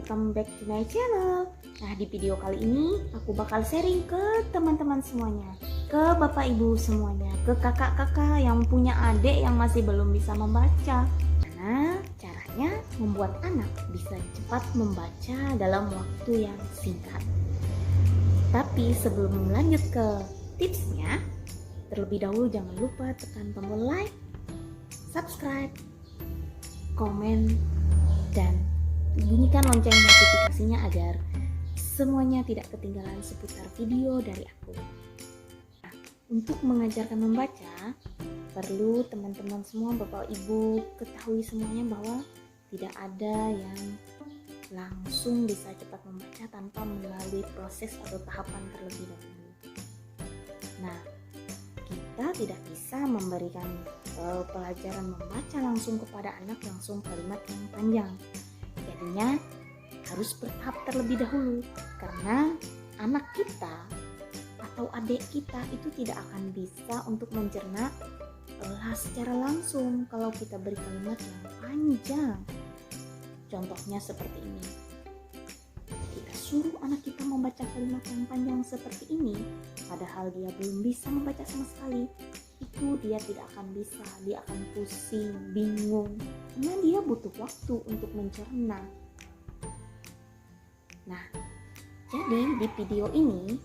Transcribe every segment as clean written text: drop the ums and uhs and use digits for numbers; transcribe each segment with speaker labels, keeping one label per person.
Speaker 1: welcome back to my channel. Nah, di video kali ini aku bakal sharing ke teman-teman semuanya, ke bapak ibu semuanya, ke kakak-kakak yang punya adik yang masih belum bisa membaca. Nah, caranya membuat anak bisa cepat membaca dalam waktu yang singkat. Tapi sebelum lanjut ke tipsnya, terlebih dahulu jangan lupa tekan tombol like, subscribe, komen, dan bunyikan lonceng notifikasinya agar semuanya tidak ketinggalan seputar video dari aku. Nah, untuk mengajarkan membaca, perlu teman-teman semua, bapak ibu ketahui semuanya bahwa tidak ada yang langsung bisa cepat membaca tanpa melalui proses atau tahapan terlebih dahulu. Nah, kita tidak bisa memberikan pelajaran membaca langsung kepada anak langsung kalimat yang panjang. Jadinya harus bertahap terlebih dahulu, karena anak kita atau adik kita itu tidak akan bisa untuk mencerna secara langsung kalau kita beri kalimat yang panjang. Contohnya seperti ini. Kita suruh anak kita membaca kalimat yang panjang seperti ini, padahal dia belum bisa membaca sama sekali. Itu dia tidak akan bisa, dia akan pusing, bingung, karena dia butuh waktu untuk mencerna. Nah, jadi di video ini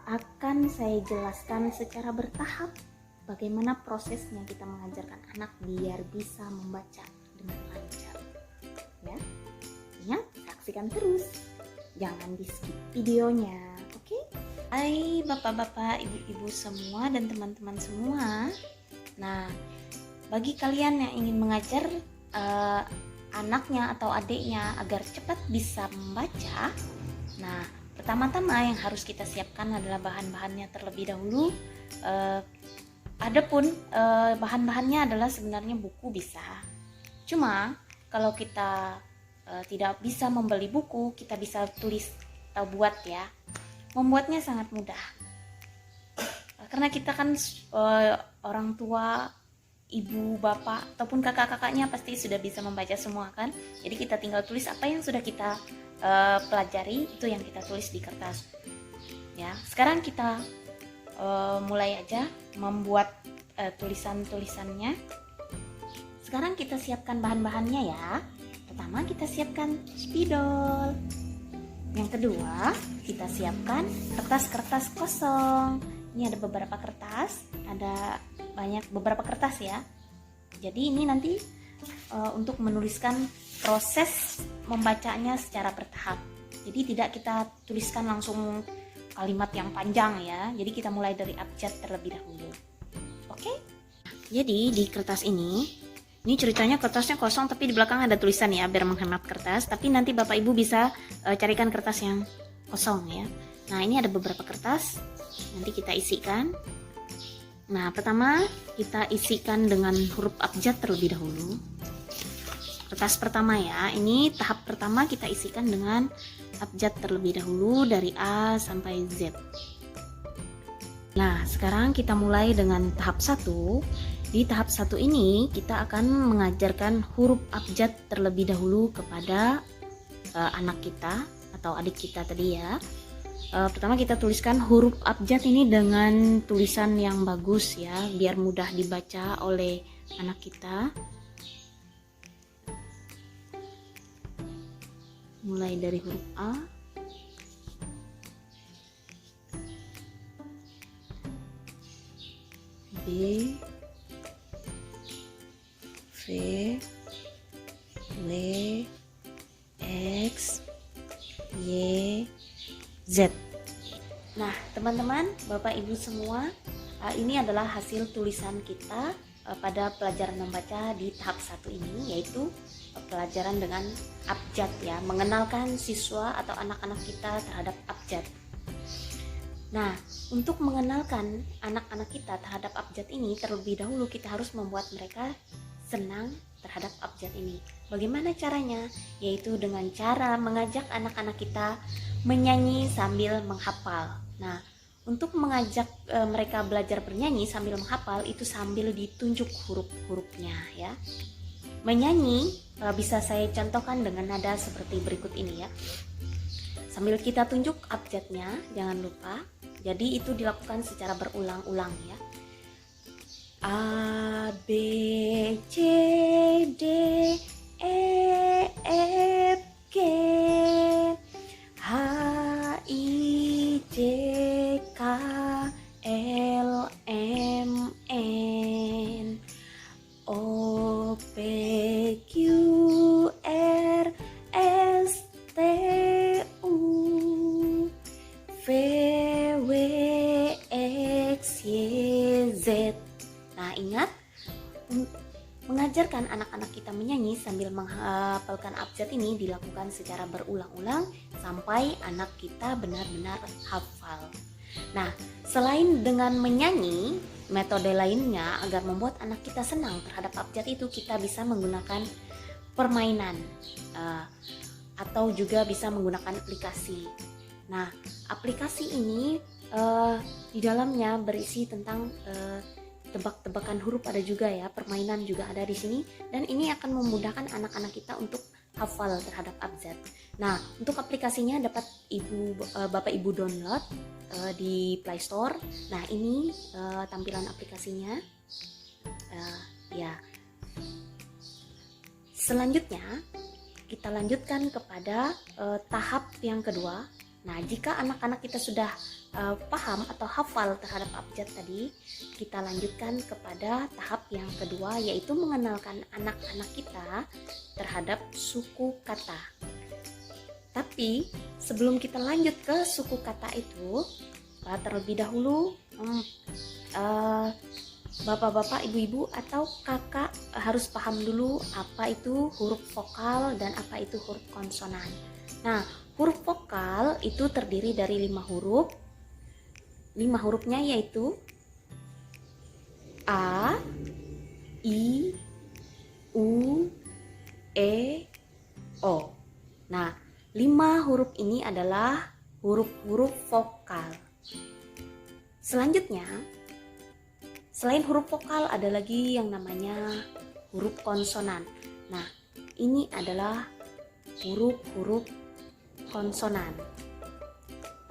Speaker 1: akan saya jelaskan secara bertahap bagaimana prosesnya kita mengajarkan anak biar bisa membaca dengan lancar. Ya, ingat, saksikan terus, jangan di skip videonya, oke? Hai bapak-bapak, ibu-ibu semua dan teman-teman semua. Nah, bagi kalian yang ingin mengajar anaknya atau adiknya agar cepat bisa membaca, nah pertama-tama yang harus kita siapkan adalah bahan-bahannya terlebih dahulu. Adapun bahan-bahannya adalah sebenarnya buku bisa. Cuma kalau kita tidak bisa membeli buku, kita bisa tulis atau buat ya. Membuatnya sangat mudah, karena kita kan orang tua, ibu, bapak, ataupun kakak-kakaknya pasti sudah bisa membaca semua kan. Jadi kita tinggal tulis apa yang sudah kita pelajari, itu yang kita tulis di kertas. Ya, sekarang kita mulai aja membuat tulisan-tulisannya. Sekarang kita siapkan bahan-bahannya ya. Pertama kita siapkan spidol. Yang kedua, kita siapkan kertas-kertas kosong. Ini ada beberapa kertas, ada beberapa kertas ya. Jadi ini nanti untuk menuliskan proses membacanya secara bertahap. Jadi tidak kita tuliskan langsung kalimat yang panjang ya. Jadi kita mulai dari abjad terlebih dahulu. Oke? Jadi di kertas ini ceritanya kertasnya kosong tapi di belakang ada tulisan ya, biar menghemat kertas. Tapi nanti bapak ibu bisa carikan kertas yang kosong ya. Nah, ini ada beberapa kertas, nanti kita isikan. Nah, pertama kita isikan dengan huruf abjad terlebih dahulu. Kertas pertama ya, ini tahap pertama kita isikan dengan abjad terlebih dahulu dari A sampai Z. Nah, sekarang kita mulai dengan tahap 1. Di tahap 1 ini kita akan mengajarkan huruf abjad terlebih dahulu kepada anak kita atau adik kita tadi ya. Pertama kita tuliskan huruf abjad ini dengan tulisan yang bagus ya, biar mudah dibaca oleh anak kita. Mulai dari huruf A, B, V, W, X, Y, Z. Nah, teman-teman, bapak ibu semua, ini adalah hasil tulisan kita pada pelajaran membaca di tahap 1 ini, yaitu pelajaran dengan abjad ya, mengenalkan siswa atau anak-anak kita terhadap abjad. Nah, untuk mengenalkan anak-anak kita terhadap abjad ini, terlebih dahulu kita harus membuat mereka senang terhadap abjad ini. Bagaimana caranya? Yaitu dengan cara mengajak anak-anak kita menyanyi sambil menghafal. Nah, untuk mengajak mereka belajar bernyanyi sambil menghafal itu sambil ditunjuk huruf-hurufnya ya. Menyanyi bisa saya contohkan dengan nada seperti berikut ini ya. Sambil kita tunjuk abjadnya, jangan lupa. Jadi itu dilakukan secara berulang-ulang ya. A, B, C, D, E, F, G, H, I, J, K, L, M, N, O, P, Q, R, S, T, U, V, W, X, Y, Z. Nah, ingat, mengajarkan anak-anak kita menyanyi sambil menghafalkan abjad ini dilakukan secara berulang-ulang sampai anak kita benar-benar hafal. Nah, selain dengan menyanyi, metode lainnya agar membuat anak kita senang terhadap abjad itu, kita bisa menggunakan permainan atau juga bisa menggunakan aplikasi. Nah, aplikasi ini di dalamnya berisi tentang tebak-tebakan huruf, ada juga ya, permainan juga ada di sini, dan ini akan memudahkan anak-anak kita untuk hafal terhadap abjad. Nah, untuk aplikasinya dapat Bapak Ibu download di Play Store. Nah, ini tampilan aplikasinya. Ya. Selanjutnya kita lanjutkan kepada tahap yang kedua. Nah, jika anak-anak kita sudah paham atau hafal terhadap abjad tadi, kita lanjutkan kepada tahap yang kedua, yaitu mengenalkan anak-anak kita terhadap suku kata. Tapi sebelum kita lanjut ke suku kata itu, terlebih dahulu bapak-bapak, ibu-ibu, atau kakak harus paham dulu apa itu huruf vokal dan apa itu huruf konsonan. Nah, huruf vokal itu terdiri dari 5 huruf. 5 hurufnya yaitu A, I, U, E, O. Nah, 5 huruf ini adalah huruf-huruf vokal. Selanjutnya, selain huruf vokal ada lagi yang namanya huruf konsonan. Nah, ini adalah huruf-huruf konsonan.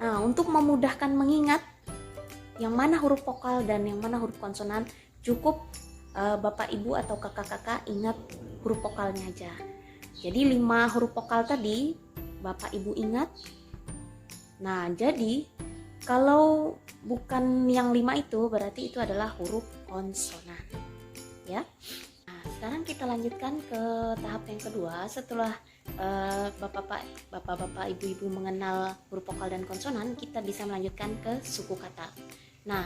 Speaker 1: Nah, untuk memudahkan mengingat yang mana huruf vokal dan yang mana huruf konsonan, cukup Bapak Ibu atau kakak-kakak ingat huruf vokalnya aja. Jadi 5 huruf vokal tadi Bapak Ibu ingat. Nah, jadi kalau bukan yang 5 itu berarti itu adalah huruf konsonan ya. Nah, sekarang kita lanjutkan ke tahap yang kedua. Setelah bapak-bapak, ibu-ibu mengenal huruf vokal dan konsonan, kita bisa melanjutkan ke suku kata. Nah,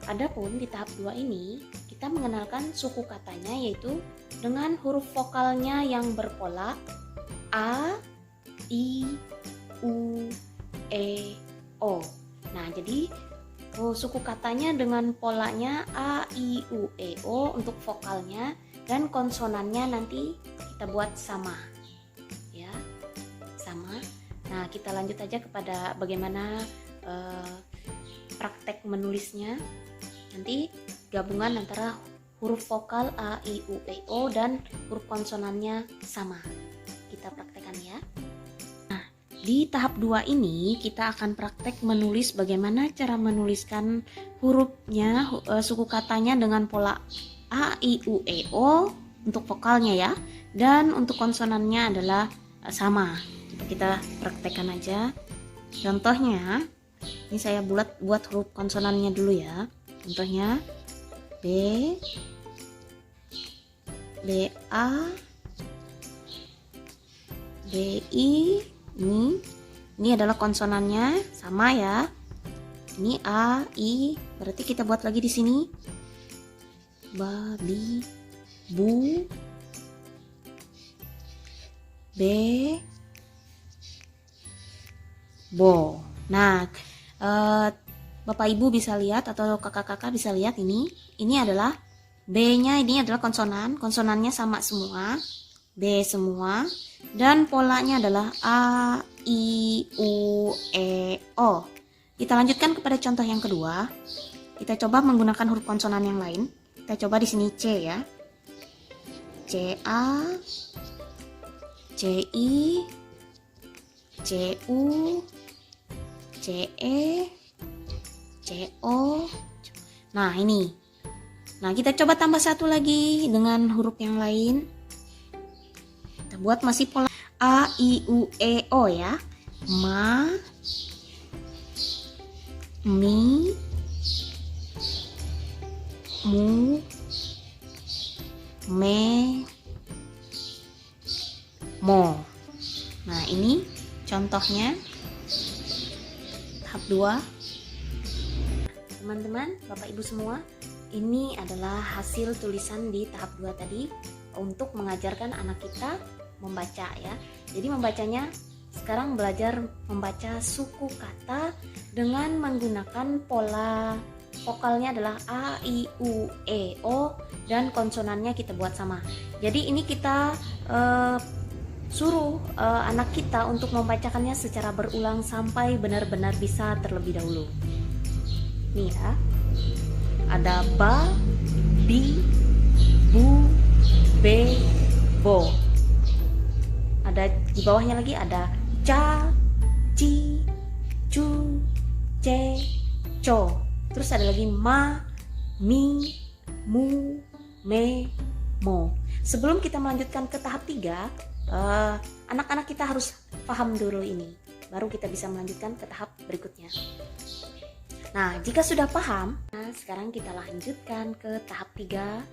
Speaker 1: adapun di tahap 2 ini kita mengenalkan suku katanya, yaitu dengan huruf vokalnya yang berpola A, I, U, E, O. Nah, jadi suku katanya dengan polanya A, I, U, E, O untuk vokalnya, dan konsonannya nanti kita buat sama ya, sama. Nah, kita lanjut aja kepada bagaimana praktek menulisnya. Nanti gabungan antara huruf vokal A, I, U, E, O dan huruf konsonannya sama. Kita praktekkan ya. Nah, di tahap 2 ini kita akan praktek menulis bagaimana cara menuliskan hurufnya, suku katanya dengan pola A, I, U, E, O untuk vokalnya ya. Dan untuk konsonannya adalah sama. Kita praktekkan aja. Contohnya, ini saya buat huruf konsonannya dulu ya. Contohnya B, A, B, I. Ini adalah konsonannya sama ya. Ini A, I. Berarti kita buat lagi di sini. Babi, bu, B, bo. Nah, Bapak Ibu bisa lihat atau kakak-kakak bisa lihat ini adalah B-nya, ini adalah konsonan. Konsonannya sama semua, B semua, dan polanya adalah A, I, U, E, O. Kita lanjutkan kepada contoh yang kedua. Kita coba menggunakan huruf konsonan yang lain. Kita coba di sini C ya. CA, CI, CU, CE, CO. Nah ini. Nah kita coba tambah satu lagi dengan huruf yang lain. Kita buat masih pola A, I, U, E, O ya. Ma, mi, mu, me, mo. Nah ini contohnya tahap 2. Teman-teman, Bapak Ibu semua, ini adalah hasil tulisan di tahap 2 tadi untuk mengajarkan anak kita membaca ya. Jadi membacanya sekarang belajar membaca suku kata dengan menggunakan pola vokalnya adalah A, I, U, E, O dan konsonannya kita buat sama. Jadi ini kita suruh anak kita untuk membacakannya secara berulang sampai benar-benar bisa terlebih dahulu. Nih ya, ada ba, bi, bu, be, bo. Ada di bawahnya lagi ada ca, ci, cu, ce, co. Terus ada lagi ma, mi, mu, me, mo. Sebelum kita melanjutkan ke tahap 3, anak-anak kita harus paham dulu ini, baru kita bisa melanjutkan ke tahap berikutnya. Nah, jika sudah paham, nah sekarang kita lanjutkan ke tahap 3,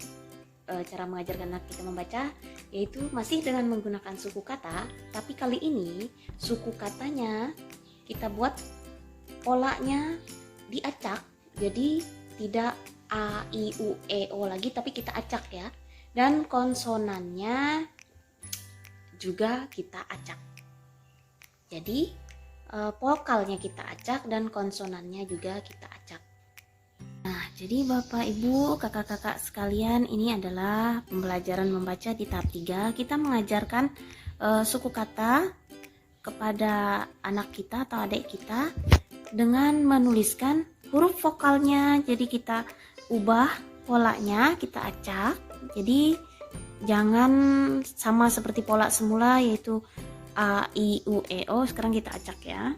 Speaker 1: cara mengajarkan anak kita membaca, yaitu masih dengan menggunakan suku kata, tapi kali ini suku katanya kita buat polanya diacak, jadi tidak A, I, U, E, O lagi, tapi kita acak ya. Dan konsonannya juga kita acak. Jadi vokalnya kita acak dan konsonannya juga kita acak. Nah, jadi Bapak Ibu, kakak-kakak sekalian, ini adalah pembelajaran membaca di tahap 3. Kita mengajarkan suku kata kepada anak kita atau adik kita dengan menuliskan huruf vokalnya. Jadi kita ubah polanya, kita acak. Jadi jangan sama seperti pola semula yaitu A, I, U, E, O. Sekarang kita acak ya.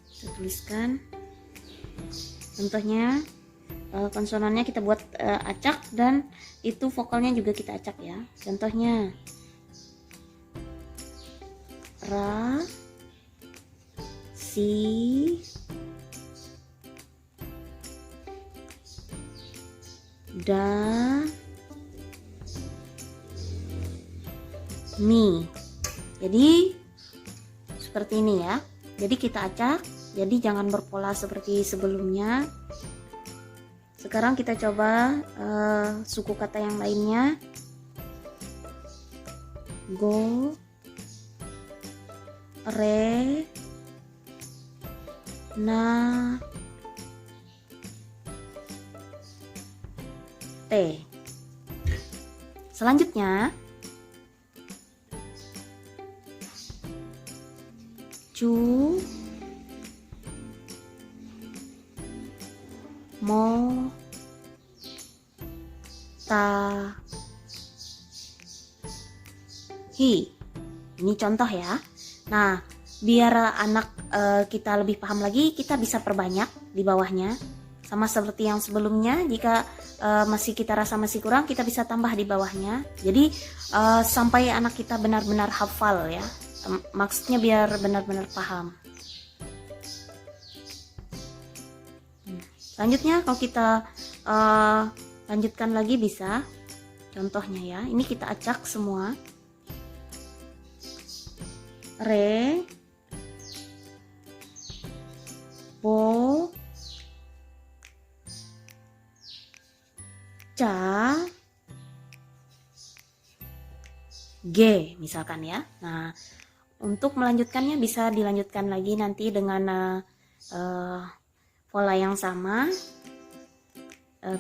Speaker 1: Kita tuliskan. Contohnya konsonannya kita buat acak dan itu vokalnya juga kita acak ya. Contohnya ra, si, da, mi. Jadi seperti ini ya. Jadi kita acak. Jadi jangan berpola seperti sebelumnya. Sekarang kita coba suku kata yang lainnya. Go, re, na, te. Selanjutnya cu, mo, ta, hi. Ini contoh ya. Nah, biar anak kita lebih paham lagi, kita bisa perbanyak di bawahnya. Sama seperti yang sebelumnya, jika masih kita rasa masih kurang, kita bisa tambah di bawahnya. Jadi sampai anak kita benar-benar hafal ya. Maksudnya biar benar-benar paham. Selanjutnya kalau kita lanjutkan lagi bisa. Contohnya ya, ini kita acak semua. Re, bo, ca, g misalkan ya. Nah, untuk melanjutkannya bisa dilanjutkan lagi nanti dengan pola yang sama.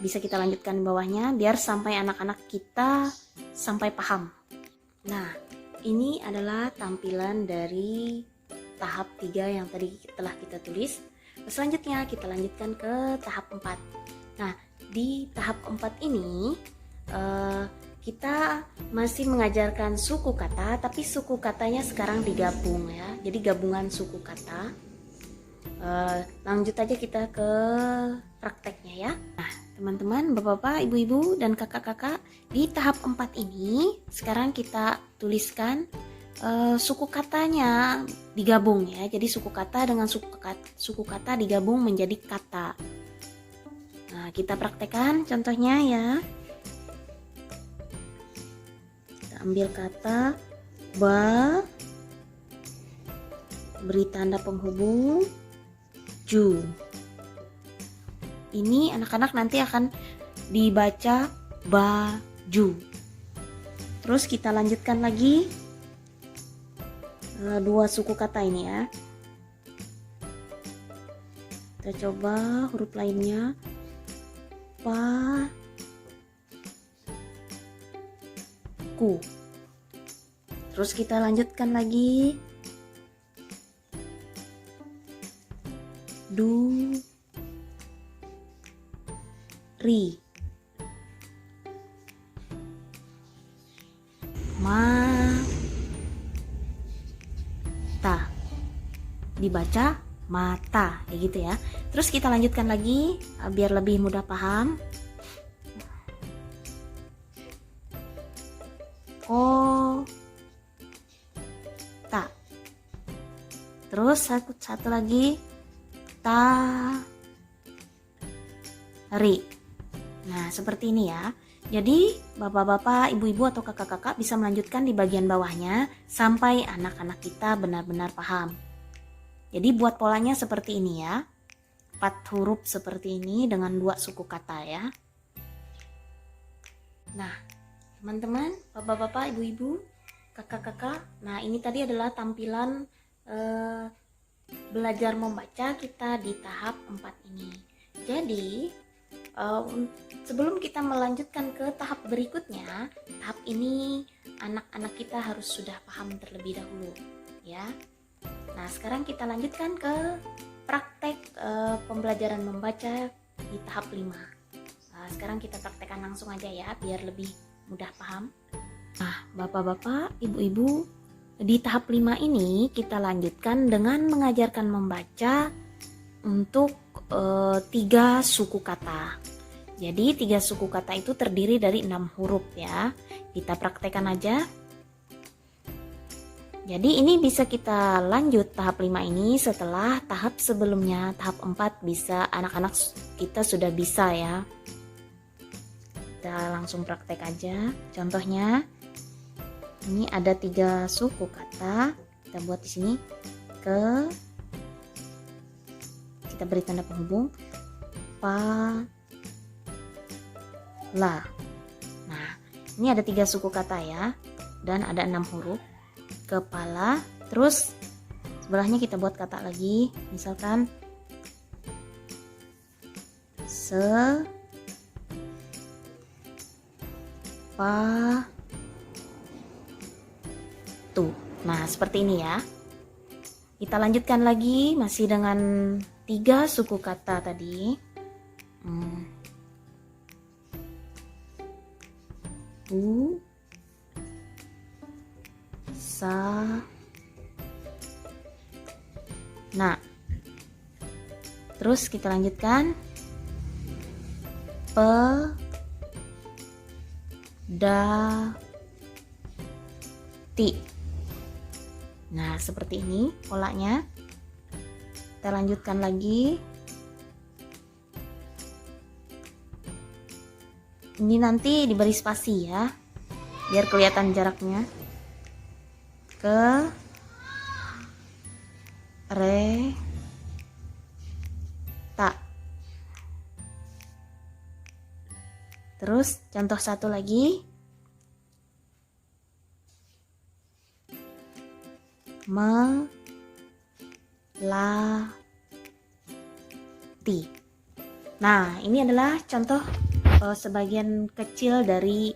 Speaker 1: Bisa kita lanjutkan di bawahnya biar sampai anak-anak kita sampai paham. Nah, ini adalah tampilan dari tahap 3 yang tadi telah kita tulis. Selanjutnya kita lanjutkan ke tahap 4. Nah, di tahap 4 ini kita masih mengajarkan suku kata, tapi suku katanya sekarang digabung ya. Jadi gabungan suku kata. Lanjut aja kita ke prakteknya ya. Nah, teman-teman, bapak-bapak, ibu-ibu, dan kakak-kakak, di tahap 4 ini sekarang kita tuliskan suku katanya digabung ya. Jadi suku kata dengan suku kata digabung menjadi kata. Nah, kita praktekkan contohnya ya. Kita ambil kata ba, beri tanda penghubung ju. Ini anak-anak nanti akan dibaca baju. Terus kita lanjutkan lagi dua suku kata ini ya. Kita coba huruf lainnya. Pa, ku. Terus kita lanjutkan lagi. Du, ri. Ma, ta. Dibaca mata, kayak gitu ya. Terus kita lanjutkan lagi biar lebih mudah paham. Ko, ta. Terus satu lagi ta, ri. Nah, seperti ini ya. Jadi bapak-bapak, ibu-ibu atau kakak-kakak bisa melanjutkan di bagian bawahnya sampai anak-anak kita benar-benar paham. Jadi buat polanya seperti ini ya. 4 huruf seperti ini dengan 2 suku kata ya. Nah, teman-teman, bapak-bapak, ibu-ibu, kakak-kakak. Nah, ini tadi adalah tampilan belajar membaca kita di tahap 4 ini. Jadi, sebelum kita melanjutkan ke tahap berikutnya, tahap ini anak-anak kita harus sudah paham terlebih dahulu ya. Nah, sekarang kita lanjutkan ke praktek pembelajaran membaca di tahap 5. Sekarang kita praktekkan langsung aja ya, biar lebih mudah paham. Nah, bapak-bapak, ibu-ibu, di tahap 5 ini kita lanjutkan dengan mengajarkan membaca untuk 3 suku kata. Jadi 3 suku kata itu terdiri dari 6 huruf ya. Kita praktekkan aja. Jadi ini bisa kita lanjut tahap 5 ini setelah tahap sebelumnya, tahap 4 bisa anak-anak kita sudah bisa ya. Kita langsung praktek aja. Contohnya ini ada 3 suku kata. Kita buat di sini kita beri tanda penghubung pa, la. Nah, ini ada 3 suku kata ya, dan ada 6 huruf. Kepala, terus sebelahnya kita buat kata lagi, misalkan se, pa, tu. Nah, seperti ini ya. Kita lanjutkan lagi masih dengan 3 suku kata tadi. U, sa. Nah, terus kita lanjutkan pe, da, ti. Nah, seperti ini polanya. Kita lanjutkan lagi. Ini nanti diberi spasi ya, biar kelihatan jaraknya. Ke, re, ta. Terus contoh satu lagi. Me, la, ti. Nah, ini adalah contoh sebagian kecil dari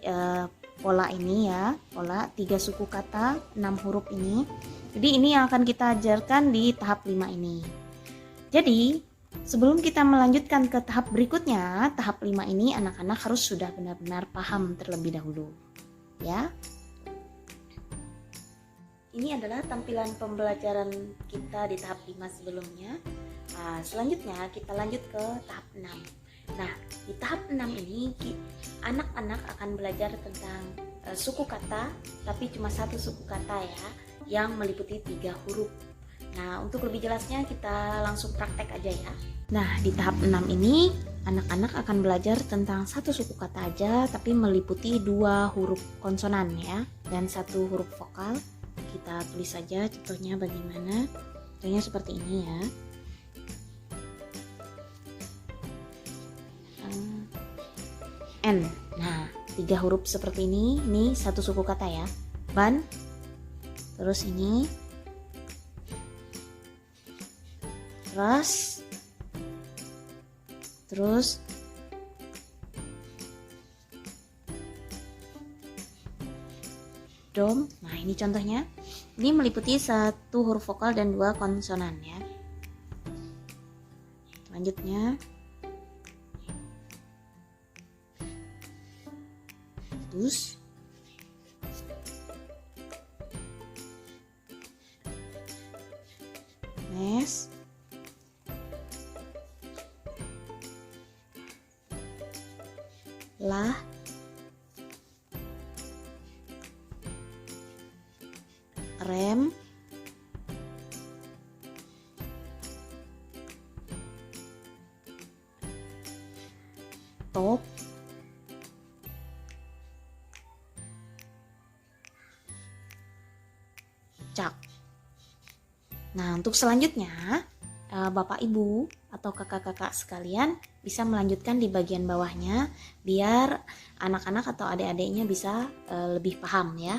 Speaker 1: pola ini ya, pola 3 suku kata 6 huruf ini. Jadi ini yang akan kita ajarkan di tahap 5 ini. Jadi Sebelum kita melanjutkan ke tahap berikutnya, tahap 5 ini anak-anak harus sudah benar-benar paham terlebih dahulu. Ya. Ini adalah tampilan pembelajaran kita di tahap 5 sebelumnya. Nah, selanjutnya kita lanjut ke tahap 6. Nah, di tahap 6 ini anak-anak akan belajar tentang suku kata, tapi cuma satu suku kata ya, yang meliputi 3 huruf. Nah, untuk lebih jelasnya kita langsung praktek aja ya. Nah, di tahap 6 ini anak-anak akan belajar tentang satu suku kata aja, tapi meliputi 2 huruf konsonan ya, dan 1 huruf vokal. Kita tulis saja contohnya bagaimana. Contohnya seperti ini ya. N. Nah, 3 huruf seperti ini satu suku kata ya. Ban. Terus ini ras. Terus dom. Nah, ini contohnya. Ini meliputi 1 huruf vokal dan 2 konsonan ya. Selanjutnya dus. Mes. Lah. Rem. Top. Cak. Nah, untuk selanjutnya Bapak Ibu atau kakak-kakak sekalian bisa melanjutkan di bagian bawahnya biar anak-anak atau adik-adiknya bisa lebih paham ya.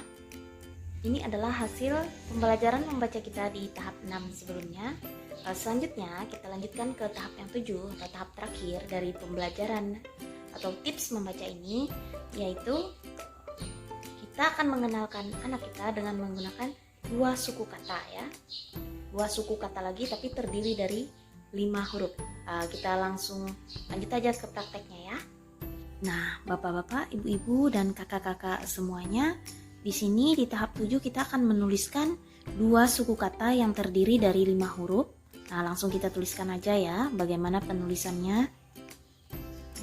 Speaker 1: Ini adalah hasil pembelajaran membaca kita di tahap 6 sebelumnya. Selanjutnya kita lanjutkan ke tahap yang 7 atau tahap terakhir dari pembelajaran atau tips membaca ini, yaitu kita akan mengenalkan anak kita dengan menggunakan 2 suku kata ya. 2 suku kata lagi tapi terdiri dari 5 huruf. Kita langsung lanjut aja ke prakteknya ya. Nah, bapak-bapak, ibu-ibu, dan kakak-kakak semuanya, di sini di tahap 7 kita akan menuliskan 2 suku kata yang terdiri dari 5 huruf. Nah, langsung kita tuliskan aja ya bagaimana penulisannya.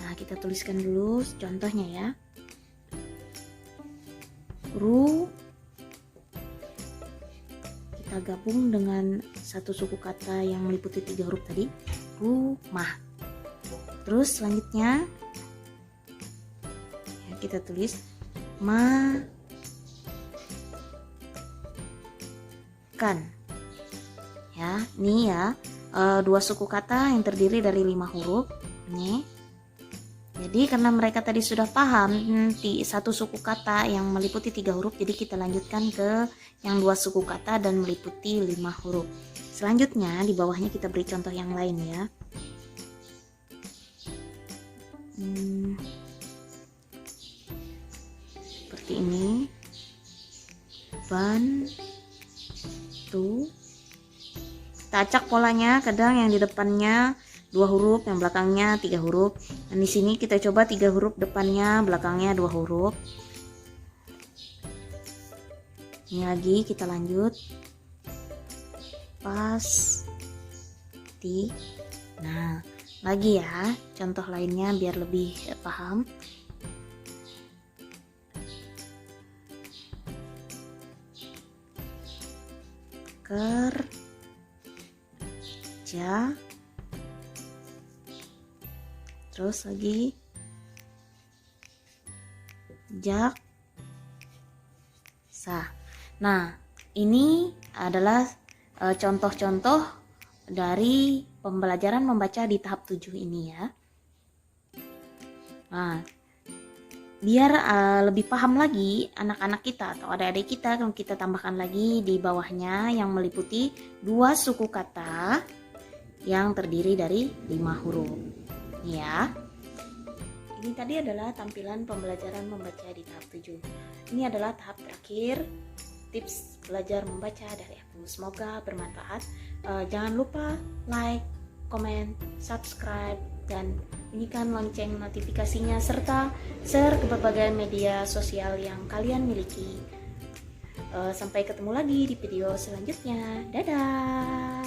Speaker 1: Nah, kita tuliskan dulu contohnya ya. Ru. Kita gabung dengan 1 suku kata yang meliputi 3 huruf tadi. Rumah. Terus selanjutnya ya, kita tulis kan ya, ini ya 2 suku kata yang terdiri dari 5 huruf nih. Jadi karena mereka tadi sudah paham 1 suku kata yang meliputi 3 huruf, jadi kita lanjutkan ke yang 2 suku kata dan meliputi 5 huruf. Selanjutnya di bawahnya kita beri contoh yang lain ya. Seperti ini. Bantu. Kita acak polanya, kadang yang di depannya 2 huruf, yang belakangnya 3 huruf. Dan di sini kita coba 3 huruf depannya, belakangnya 2 huruf. Ini lagi kita lanjut. Pasti. Nah, lagi ya, contoh lainnya biar lebih paham. Kerja. Terus lagi jaksa. Nah, ini adalah contoh-contoh dari pembelajaran membaca di tahap 7 ini ya. Nah, biar lebih paham lagi anak-anak kita atau adik-adik kita, kalau kita tambahkan lagi di bawahnya yang meliputi 2 suku kata yang terdiri dari 5 huruf. Ya. Ini tadi adalah tampilan pembelajaran membaca di tahap 7. Ini adalah tahap terakhir tips belajar membaca dari aku. Semoga bermanfaat. Jangan lupa like, komen, subscribe, dan bunyikan lonceng notifikasinya serta share ke berbagai media sosial yang kalian miliki. Sampai ketemu lagi di video selanjutnya. Dadah.